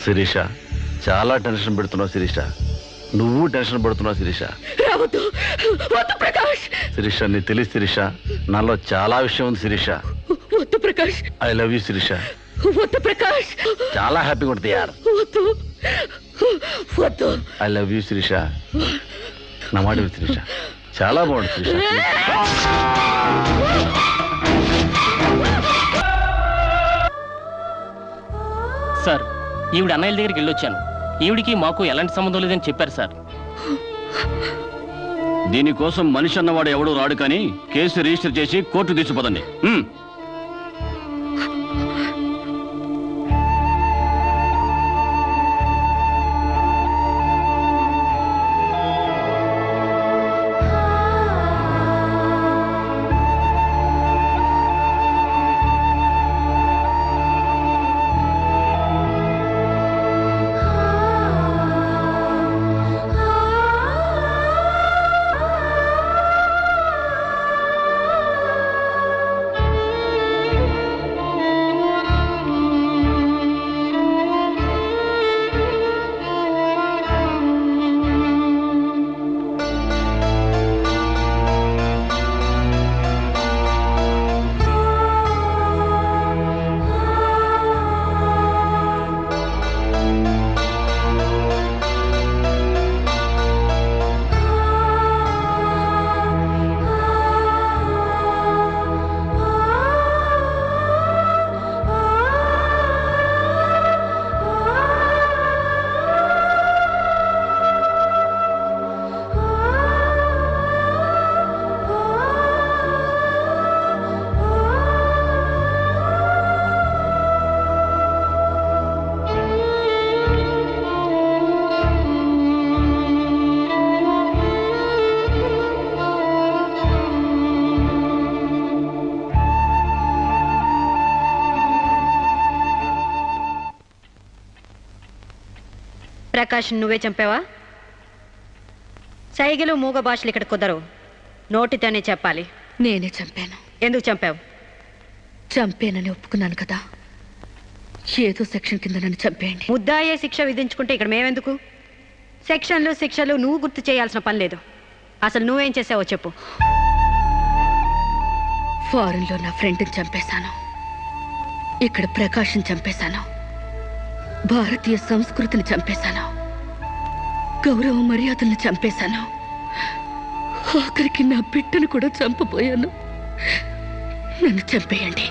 Shirisha, చాలా టెన్షన్ పెడుతున్నావు శిరీష. నువ్వు టెన్షన్ పడుతున్నావు శిరీష. శిరీష, నీ తెలియదు శిరీష, నాలో చాలా విషయం ఉంది Shirisha. I love you Shirisha. చాలా హ్యాపీగా ఉంటుంది యార్. I love you Shirisha. నా మాట విను శిరీష, చాలా బాగుంటుంది శిరీష. సార్, ఈవిడ అన్నయ్యల దగ్గరికి వెళ్ళొచ్చాను. ఈవిడికి మాకు ఎలాంటి సంబంధం లేదని చెప్పారు సార్. దీనికోసం మనిషి అన్నవాడు ఎవడూ రాడు కానీ కేసు రిజిస్టర్ చేసి కోర్టు తీసుకుపోదండి. ప్రకాష్ నువ్వే చంపావా? సైగలు మూగ భాషలు ఇక్కడ కుదరవు, నోటితోనే చెప్పాలి. నేనే చంపాను. ఎందుకు చంపావు? చంపేనని ఒప్పుకున్నాను కదా, ఏదో సెక్షన్ కింద నన్ను చంపేయండి. ముద్దాయే శిక్ష విధించుకుంటే ఇక్కడ మేమెందుకు? సెక్షన్లు శిక్షలు నువ్వు గుర్తు చేయాల్సిన పని లేదు. అసలు నువ్వేం చేసావో చెప్పు. ఫారెన్లో నా ఫ్రెండ్ని చంపేశాను, ఇక్కడ ప్రకాశం చంపేశాను, భారతీయ సంస్కృతిని చంపేశాను, గౌరవ మర్యాదల్ని చంపేశాను, ఆఖరికి నా బిడ్డను కూడా చంపబోయాను. నన్ను చంపేయండి,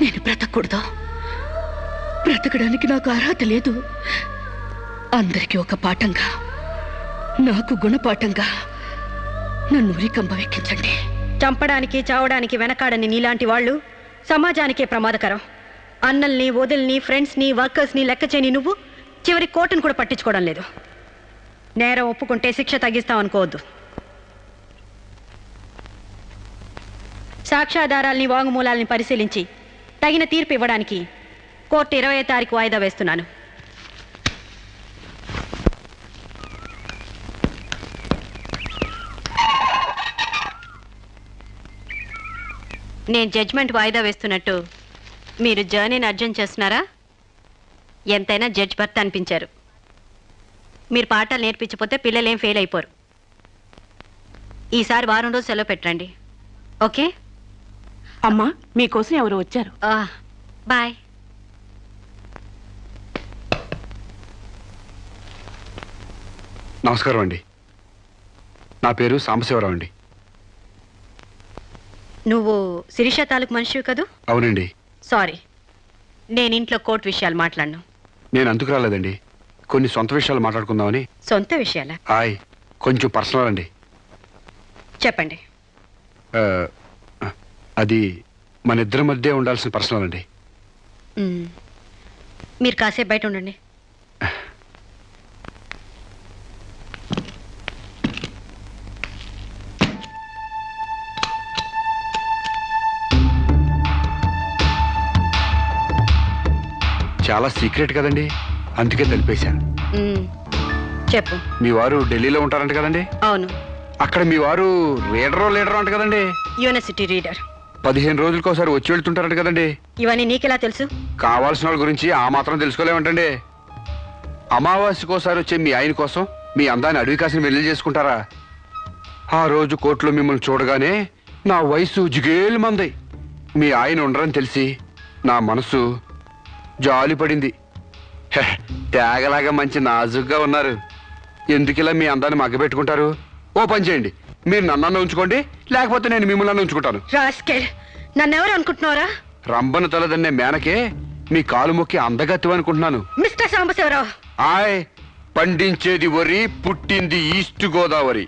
నేను బ్రతకూడదు. బ్రతకడానికి నాకు అర్హత లేదు. అందరికీ ఒక పాఠంగా, నాకు గుణపాఠంగా నన్ను ఉరికంబం ఎక్కించండి. చంపడానికి చావడానికి వెనకాడని నీలాంటి వాళ్ళు సమాజానికే ప్రమాదకరం. అన్నల్ని, వదిల్ని, ఫ్రెండ్స్ని, వర్కర్స్ని లెక్క చేయని నువ్వు చివరి కోర్టును కూడా పట్టించుకోవడం లేదు. నేరం ఒప్పుకుంటే శిక్ష తగ్గిస్తామనుకోవద్దు. సాక్ష్యాధారాల్ని, వాంగ్మూలాల్ని పరిశీలించి తగిన తీర్పు ఇవ్వడానికి కోర్టు 20వ తారీఖు వాయిదా వేస్తున్నాను. నేను జడ్జ్మెంట్ వాయిదా వేస్తున్నట్టు మీరు జర్నీని అర్జెంట్ చేస్తున్నారా? ఎంతైనా జడ్జ్ భర్త అనిపించారు. మీరు పాఠాలు నేర్పించకపోతే పిల్లలేం ఫెయిల్ అయిపోరు. ఈసారి వారం రోజు సెలవు పెట్టండి, ఓకే? అమ్మా, మీకోసం ఎవరు వచ్చారు. బాయ్. నమస్కారం అండి, నా పేరు సాంబశివరావు అండి. నువ్వు శిరీష తాలూకు మనిషివి కదూ? అవునండి. సారీ, నేను ఇంట్లో కోర్టు విషయాలు మాట్లాడను. నేను అందుకు రాలేదండి, కొన్ని సొంత విషయాలు మాట్లాడుకుందామని. సొంత విషయాలా? హాయ్, కొంచెం పర్సనల్ అండి. చెప్పండి. అది మన ఇద్దరి మధ్య ఉండాల్సిన పర్సనల్ అండి. మీరు కాసేపు బయట ఉండండి. చాలా సీక్రెట్ కదండి, అందుకే తెలిపేశా. చెప్పు. మీ వారు ఢిల్లీలో ఉంటారంట కదండి? అవును. అక్కడ మీ వారు లీడర్ అంట కదండి? University reader. 15 రోజులకోసారి వచ్చి వెళ్తుంటారంట కదండి? ఇవన్నీ నీకెలా తెలుసు? కావాల్సిన వాళ్ళ గురించి ఆ మాత్రం తెలుసుకోలేమంటండి. అమావాస్యకోసారి వచ్చే మీ ఆయన కోసం మీ అందాన్ని అడవి కాసిన వెళ్ళి చేసుకుంటారా? ఆ రోజు కోర్టులో మిమ్మల్ని చూడగానే నా వయసు జిగేలు మంది. మీ ఆయన ఉండరని తెలిసి నా మనసు జాలి పడింది. తేగలాగా మంచి నాజుగ్గా ఉన్నారు. ఎందుకిలా మీ అందాన్ని మగ్గబెట్టుకుంటారు? ఓ పని చేయండి, మీరు నన్ను ఉంచుకోండి, లేకపోతే నేను మిమ్మల్ని ఉంచుకుంటాను. నన్నెవరు అనుకుంటున్నారా? రంబను తలదన్నే మేనకే మీ కాలు మొక్కి అందగత్తి అనుకుంటున్నాను. మిస్టర్ సాంబశివరావు, ఆయ్ పండించేది వరి, పుట్టింది ఈస్ట్ గోదావరి.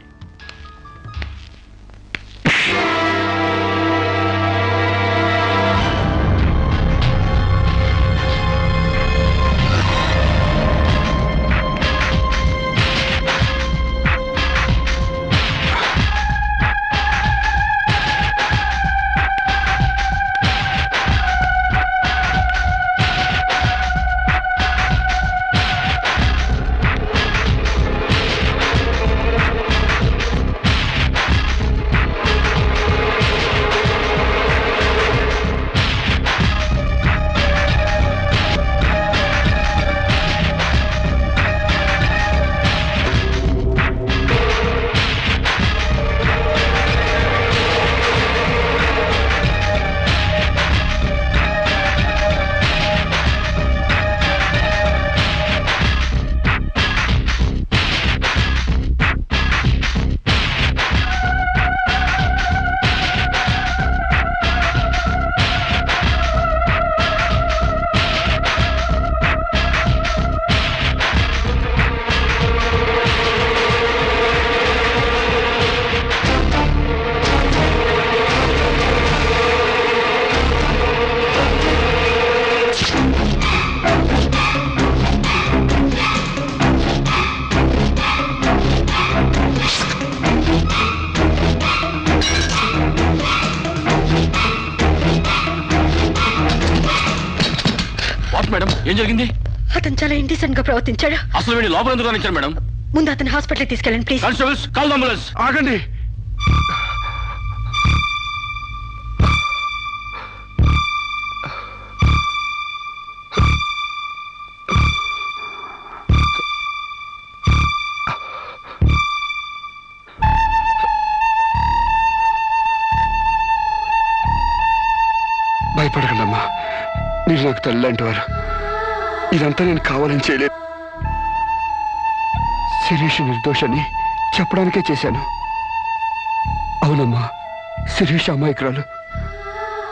మేడం ఏం జరిగింది? అతను చాలా ఇండిసెంట్ గా ప్రవర్తించాడు. అసలు వీడి లోపల ఎందుకు రానిచ్చారు మేడం? ముందు అతను హాస్పిటల్ తీసుకెళ్ళండి ప్లీజ్. Constables call ambulance. ఆగండి. భయపడకండమ్మా, మీరు నాకు తల్లి లాంటి వారు. ఇదంతా నేను కావాలని చేయలేదు. శిరీష్ నిర్దోషని చెప్పడానికే చేశాను. అవునమ్మా, శిరీష్ అమాయకురాలు.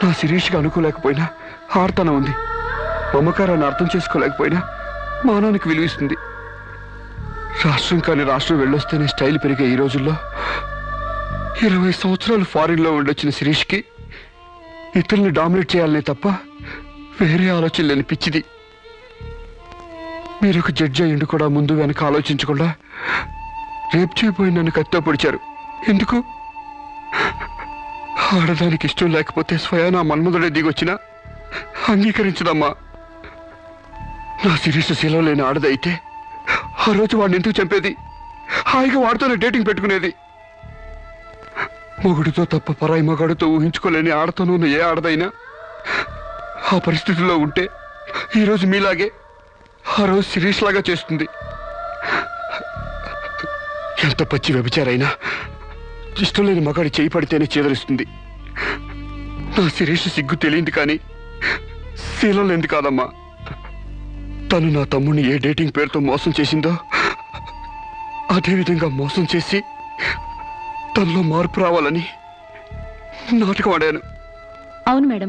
నా శిరీష్కి అనుకోలేకపోయినా ఆర్తన ఉంది. మమకారాన్ని అర్థం చేసుకోలేకపోయినా మానవునికి విలువిస్తుంది. రాష్ట్రం కాని రాష్ట్రం వెళ్ళొస్తేనే స్టైల్ పెరిగే ఈ రోజుల్లో 20 సంవత్సరాలు ఫారిన్లో ఉండొచ్చిన శిరీష్కి ఇతరుల్ని డామినేట్ చేయాలనే తప్ప వేరే ఆలోచన లేని పిచ్చిది. మీరు ఒక జడ్జి అయ్యిండు కూడా ముందు వెనక ఆలోచించకుండా రేపు చేయబోయి నన్ను కత్తితో పొడిచారు. ఎందుకు? ఆడదానికి ఇష్టం లేకపోతే స్వయానా మన్మధుడే దిగొచ్చినా అంగీకరించదమ్మా. నా శిరీష శీలం లేని ఆడదైతే ఆ రోజు వాడిని ఎందుకు చంపేది? హాయిగా వాడితోనే డేటింగ్ పెట్టుకునేది. మొగుడితో తప్ప పరాయి మగాడితో ఊహించుకోలేని ఆడతోనూ ఉన్న ఏ ఆడదైనా ఆ పరిస్థితుల్లో ఉంటే ఈరోజు మీలాగే ఆ రోజు శిరీష్ లాగా చేస్తుంది. ఎంత పచ్చి వ్యభిచారైనా ఇష్టం లేని మగాడి చేయి పడితేనే చేదరిస్తుంది. నా శిరీష్ సిగ్గు తెలియంది కానీ శీలం లేనిది కాదమ్మా. తను నా తమ్ముడిని ఏ డేటింగ్ పేరుతో మోసం చేసిందో అదేవిధంగా మోసం చేసి తనలో మార్పు రావాలని నాటకం ఆడాను. అవును మేడం,